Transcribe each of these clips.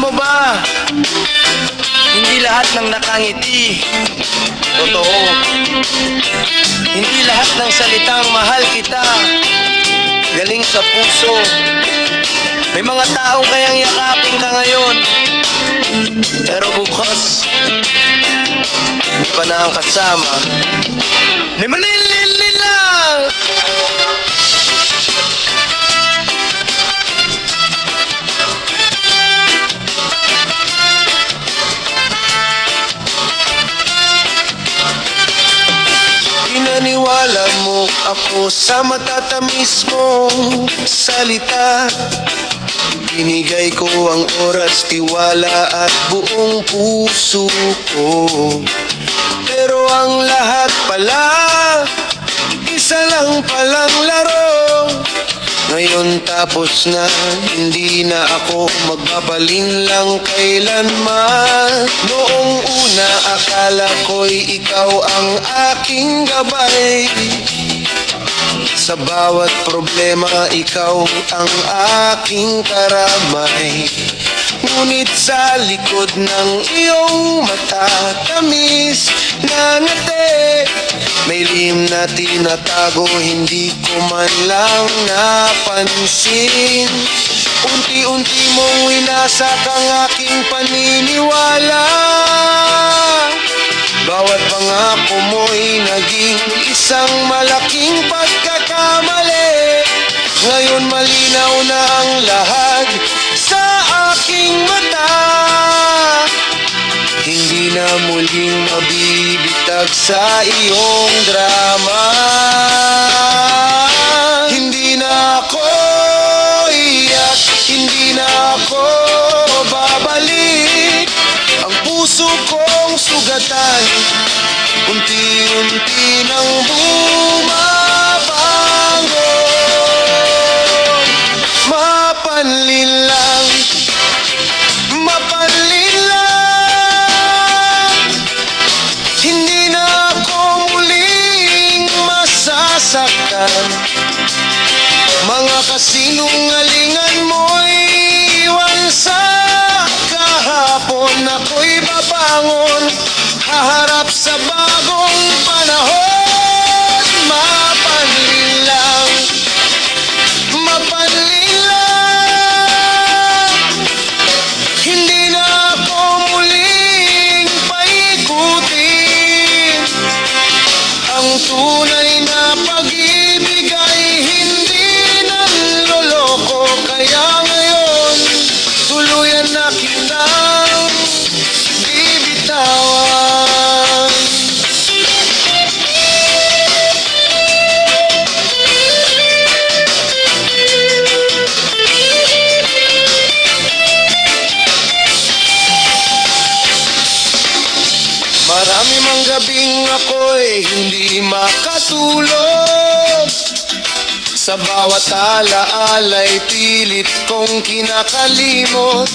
mo ba? Hindi lahat ng nakangiti totoo. Hindi lahat ng salitang mahal kita galing sa puso. May mga taong kayang yakapin ka ngayon, pero bukas hindi pa na ang kasama. Ni manilili lang. Pinaniwala mo ako sa matatamis mong salita. Binigay ko ang oras, tiwala at buong puso ko. Pero ang lahat pala, isa lang palang laro. Ngayon tapos na, hindi na ako magbabaling lang kailanman. Noong una akala ko'y ikaw ang aking gabay. Sa bawat problema ikaw ang aking karamay. Ngunit sa likod ng iyong mata, tamis na ngiti, may lihim na tinatago, hindi ko man lang napansin. Unti-unti mong winasak ang aking paniniwala. Bawat pangako mo'y naging isang malaking pagkakamali. Ngayon malinaw na ang lahat sa aking mata. Hindi na muling mabibitag sa iyong drama. Hindi na ako iyak, hindi na ako babalik. Ang puso kong sugatan, unti-unti nang bumabangon. Mapanlin lang, mapanlin lang. Hindi na ako muling masasaktan. Mga kasinungalingan mo'y iwan sa kahapon. Ako'y babangon, haharap sa bagong panahon. Mapanlin lang, mapanlin lang. Hindi na ako muling paikutin. Ang tunay na pag-ibig ay hindi nanloloko. Kaya ngayon, tuluyan na kitang bibitawan. Marami mang gabing ako'y hindi makatulog. Sa bawat alaala'y pilit kong kinakalimot.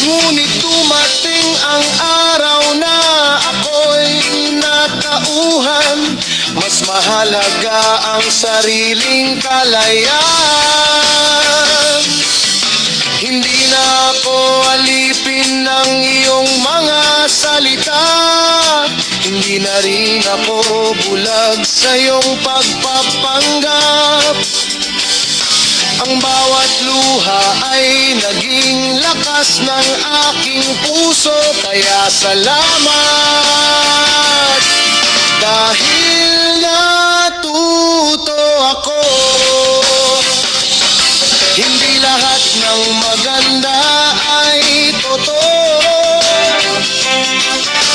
Ngunit dumating ang araw na ako'y natauhan. Mas mahalaga ang sariling kalayaan. Hindi na ako alipin ng iyong mga salita. Hindi na rin ako bulag sa iyong pagpapanggap. Ang bawat luha ay naging lakas ng aking puso. Kaya salamat, dahil natuto ako. Hindi lahat ng maganda ay totoo.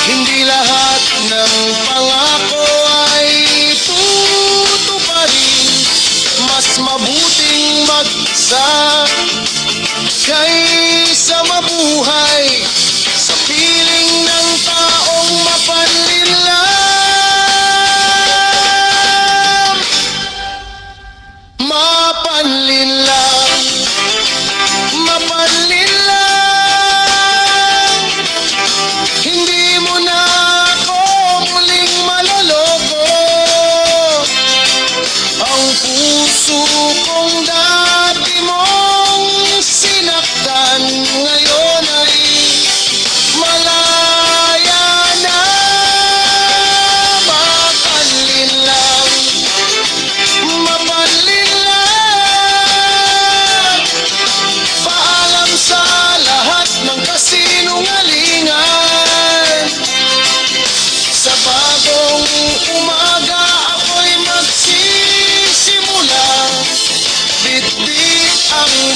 Hindi lahat ng pangako ay tutuparin. Mas mabuting mag-isa kaysa mabuhay sa piling ng taong mapanlin lang. Mapanlin lang, mapanlin lang. Hindi mo na ako muling maloloko. Ang puso kong dati mong sinaktan,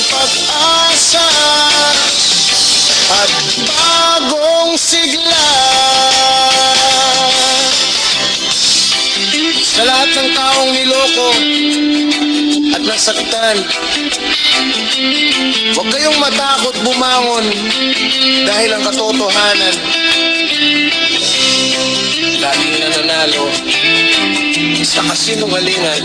pag-asa at bagong sigla. Sa lahat ng taong niloko at nasaktan, huwag kayong matakot bumangon dahil ang katotohanan laging nananalo sa kasinungalingan.